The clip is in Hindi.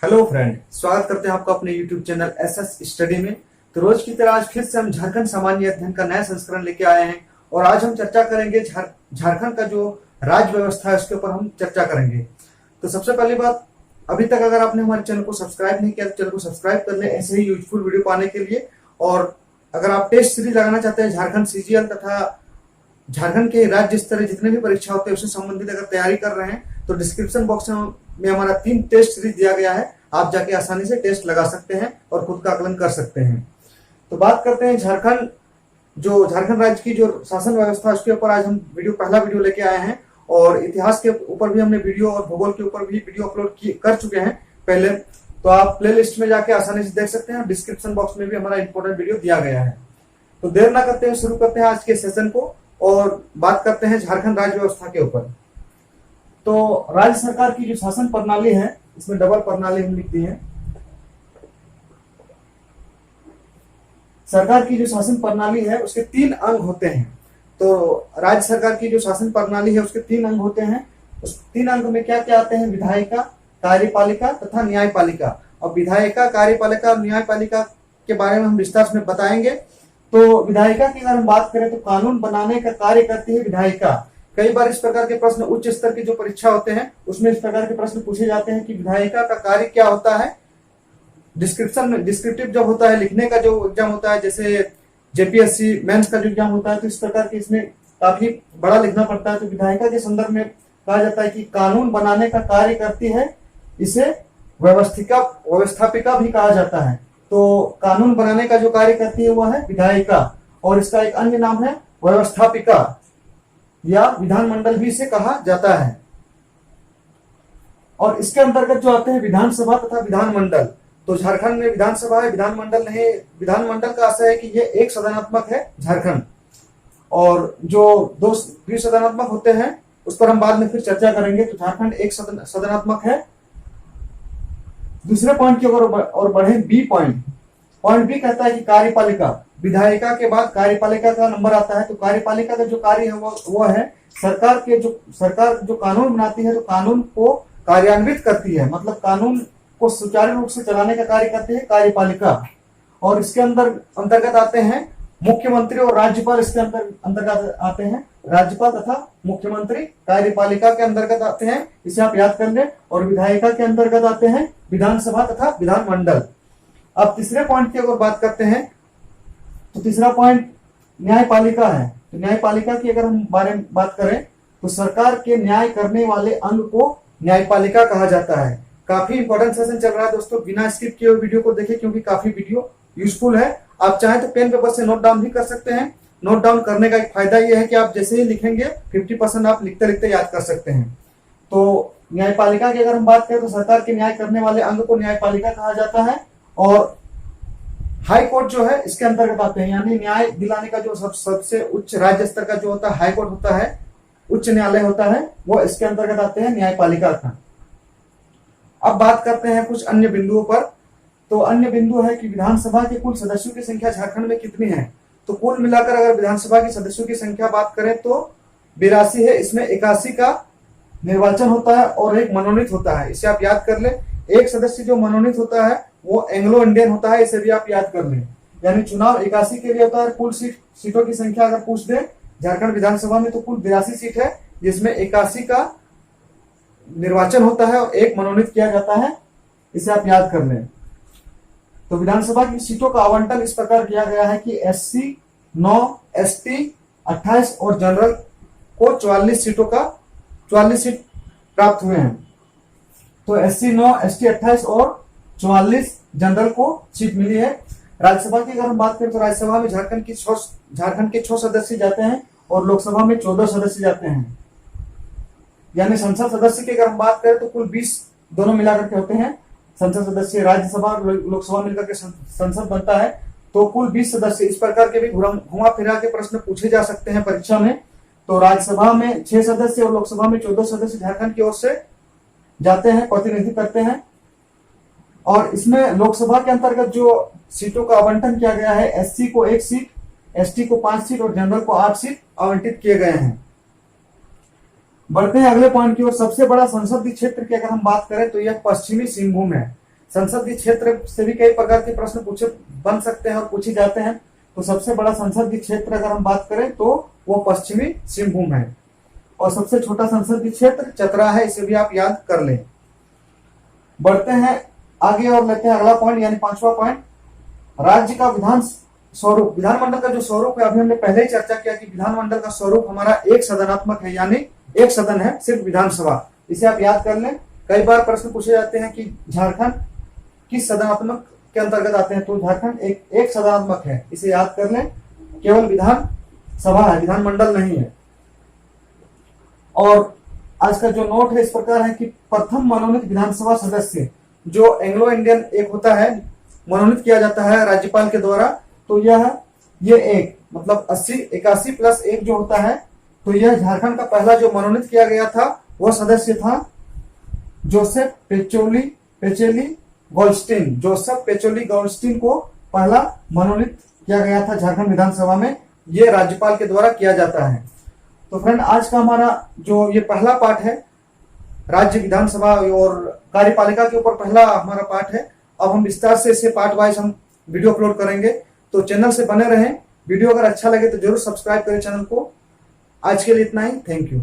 हेलो फ्रेंड, स्वागत करते हैं आपका अपने YouTube चैनल एसएस स्टडी में। तो रोज की तरह आज फिर से हम झारखंड सामान्य अध्ययन का नया संस्करण लेके आए हैं और आज हम चर्चा करेंगे झारखंड का जो राज्य व्यवस्था है उसके ऊपर हम चर्चा करेंगे। तो सबसे पहली बात, अभी तक अगर आपने हमारे चैनल को सब्सक्राइब नहीं किया तो चैनल को सब्सक्राइब कर ले ऐसे ही यूजफुल वीडियो पाने के लिए। और अगर आप टेस्ट सीरीज लगाना चाहते हैं झारखंड सीजीएल तथा झारखंड के राज्य स्तरीय जितने भी परीक्षा होते हैं उससे संबंधित अगर तैयारी कर रहे हैं तो डिस्क्रिप्शन बॉक्स में हमारा 3 टेस्ट सीरीज दिया गया है। आप जाके आसानी से टेस्ट लगा सकते हैं और खुद का आकलन कर सकते हैं। तो बात करते हैं झारखंड राज्य की जो शासन व्यवस्था है उसके ऊपर आज हम पहला वीडियो लेके आए हैं। और इतिहास के ऊपर भी हमने वीडियो और भूगोल के ऊपर भी वीडियो अपलोड कर चुके हैं पहले, तो आप प्लेलिस्ट में जाके आसानी से देख सकते हैं। डिस्क्रिप्शन बॉक्स में भी हमारा इंपॉर्टेंट वीडियो दिया गया है। तो देर ना करते हुए शुरू करते हैं आज के सेशन को और बात करते हैं झारखंड राज्य व्यवस्था के ऊपर। तो राज्य सरकार की जो शासन प्रणाली है, इसमें डबल प्रणाली हम लिख दी है। सरकार की जो शासन प्रणाली है उसके 3 अंग होते हैं। तो राज्य सरकार की जो शासन प्रणाली है उसके 3 अंग होते हैं। उस 3 अंग में क्या क्या आते हैं? विधायिका, कार्यपालिका तथा न्यायपालिका। और विधायिका, कार्यपालिका और न्यायपालिका के बारे में हम विस्तार में बताएंगे। तो विधायिका की अगर हम बात करें तो कानून बनाने का कार्य करती है विधायिका। कई बार इस प्रकार के प्रश्न उच्च स्तर की जो परीक्षा होते हैं उसमें इस प्रकार के प्रश्न पूछे जाते हैं कि विधायिका का कार्य क्या होता है। डिस्क्रिप्टिव जब होता है, लिखने का जो एग्जाम होता है, जैसे जेपीएससी मेंस का जो एग्जाम होता है, तो इस प्रकार के इसमें काफी बड़ा लिखना पड़ता है। तो विधायिका के संदर्भ में कहा जाता है कि कानून बनाने का कार्य करती है। इसे व्यवस्थापिका भी कहा जाता है। तो कानून बनाने का जो कार्य करती है वह है विधायिका। और इसका एक अन्य नाम है व्यवस्थापिका या विधानमंडल भी इसे कहा जाता है। और इसके अंतर्गत जो आते हैं विधानसभा तथा विधानमंडल। तो झारखंड में विधानसभा है, विधानमंडल नहीं। विधानमंडल का आशय है कि ये एक सदनात्मक है झारखंड, और जो 2 द्विसदनात्मक होते हैं उस पर हम बाद में फिर चर्चा करेंगे। तो झारखंड एक सदनात्मक है। दूसरे पॉइंट की और बढ़े बी पॉइंट बी कहता है कि कार्यपालिका, विधायिका के बाद कार्यपालिका का नंबर आता है। तो कार्यपालिका का जो कार्य है वो है सरकार जो कानून बनाती है तो कानून को कार्यान्वित करती है, मतलब कानून को सुचारू रूप से चलाने का कार्य करती है कार्यपालिका। और इसके अंतर्गत आते हैं मुख्यमंत्री और राज्यपाल। इसके अंतर्गत आते हैं राज्यपाल तथा मुख्यमंत्री कार्यपालिका के अंतर्गत आते हैं, इसे आप याद कर लें। और विधायिका के अंतर्गत आते हैं विधानसभा तथा विधानमंडल। अब तीसरे पॉइंट की अगर बात करते हैं तो तीसरा पॉइंट न्यायपालिका है। तो न्यायपालिका की अगर हम बारे में बात करें तो सरकार के न्याय करने वाले अंग को न्यायपालिका कहा जाता है। काफी इंपॉर्टेंट सेशन चल रहा है दोस्तों, बिना स्किप किए हुए वीडियो को देखें क्योंकि काफी वीडियो यूजफुल है। आप चाहें तो पेन पेपर से नोट डाउन भी कर सकते हैं। नोट डाउन करने का एक फायदा यह है कि आप जैसे ही लिखेंगे 50% आप लिखते लिखते याद कर सकते हैं। तो न्यायपालिका की अगर हम बात करें तो सरकार के न्याय करने वाले अंग को न्यायपालिका कहा जाता है। और हाई कोर्ट जो है इसके अंतर्गत आते हैं, यानी न्याय दिलाने का जो सबसे उच्च राज्य स्तर का जो होता है हाई कोर्ट होता है, उच्च न्यायालय होता है, वो इसके अंतर्गत आते हैं न्यायपालिका का। अब बात करते हैं कुछ अन्य बिंदुओं पर। तो अन्य बिंदु है कि विधानसभा के कुल सदस्यों की संख्या झारखंड में कितनी है। तो कुल मिलाकर अगर विधानसभा के सदस्यों की संख्या बात करें तो 82 है। इसमें 81 का निर्वाचन होता है और 1 मनोनीत होता है, इसे आप याद कर ले। एक सदस्य जो मनोनीत होता है वो एंग्लो इंडियन होता है, इसे भी आप याद कर लें। यानी चुनाव 81 के लिए होता है। कुल सीटों की संख्या अगर पूछ दे झारखंड विधानसभा में तो कुल 82 सीट है, जिसमें 81 का निर्वाचन होता है और 1 मनोनीत किया जाता है, इसे आप याद कर लें। तो विधानसभा की सीटों का आवंटन इस प्रकार किया गया है कि एससी 9, एसटी 28 और जनरल को 44 सीट प्राप्त हुए हैं। तो एससी 9, एसटी 28 और 44 जनरल को सीट मिली है। राज्यसभा की अगर हम बात करें तो राज्यसभा में झारखंड के 6 सदस्य जाते हैं और लोकसभा में 14 सदस्य जाते हैं। यानी संसद सदस्य की अगर हम बात करें तो कुल 20 दोनों मिलाकर के होते हैं। संसद सदस्य, राज्यसभा और लोकसभा मिलकर के संसद बनता है। तो कुल 20 सदस्य। इस प्रकार के भी घुमा फिरा के प्रश्न पूछे जा सकते हैं परीक्षा में। तो राज्यसभा में 6 सदस्य और लोकसभा में 14 सदस्य झारखंड की ओर से जाते हैं, प्रतिनिधित्व करते हैं। और इसमें लोकसभा के अंतर्गत जो सीटों का आवंटन किया गया है, एससी को 1 सीट, एसटी को 5 सीट और जनरल को 8 सीट आवंटित किए गए हैं। बढ़ते हैं अगले पॉइंट की ओर। सबसे बड़ा संसदीय क्षेत्र की अगर हम बात करें तो यह पश्चिमी सिंहभूम है। संसदीय क्षेत्र से भी कई प्रकार के प्रश्न पूछे बन सकते हैं और पूछे जाते हैं। तो सबसे बड़ा संसदीय क्षेत्र अगर हम बात करें तो वो पश्चिमी सिंहभूम है, और सबसे छोटा संसदीय क्षेत्र चतरा है, इसे भी आप याद कर लें। बढ़ते हैं आगे और लेते हैं अगला पॉइंट, यानी 5वां पॉइंट, राज्य का विधान स्वरूप। विधानमंडल का जो स्वरूप है, अभी हमने पहले ही चर्चा किया कि विधानमंडल का स्वरूप हमारा एक सदनात्मक है, यानी एक सदन है, सिर्फ विधानसभा। इसे आप याद कर लें। कई बार प्रश्न पूछे जाते हैं कि झारखंड किस सदनात्मक के अंतर्गत आते हैं, तो झारखंड एक सदनात्मक है, इसे याद कर लें। केवल विधान सभा है, विधानमंडल नहीं है। और आज का जो नोट है इस प्रकार है कि प्रथम मनोनीत विधानसभा सदस्य जो एंग्लो इंडियन एक होता है, मनोनीत किया जाता है राज्यपाल के द्वारा, तो ये एक मतलब 81 प्लस 1 जो होता है, तो यह झारखंड का पहला जो मनोनीत किया गया था वह सदस्य था जोसेफ पेचेली गोल्डस्टीन। जोसेफ पेचेली गोल्डस्टीन को पहला मनोनीत किया गया था झारखंड विधानसभा में, ये राज्यपाल के द्वारा किया जाता है। तो फ्रेंड, आज का हमारा जो ये पहला पार्ट है राज्य विधानसभा और कार्यपालिका के ऊपर पहला हमारा पार्ट है। अब हम विस्तार से इसे पार्ट वाइज हम वीडियो अपलोड करेंगे, तो चैनल से बने रहें। वीडियो अगर अच्छा लगे तो जरूर सब्सक्राइब करें चैनल को। आज के लिए इतना ही, थैंक यू।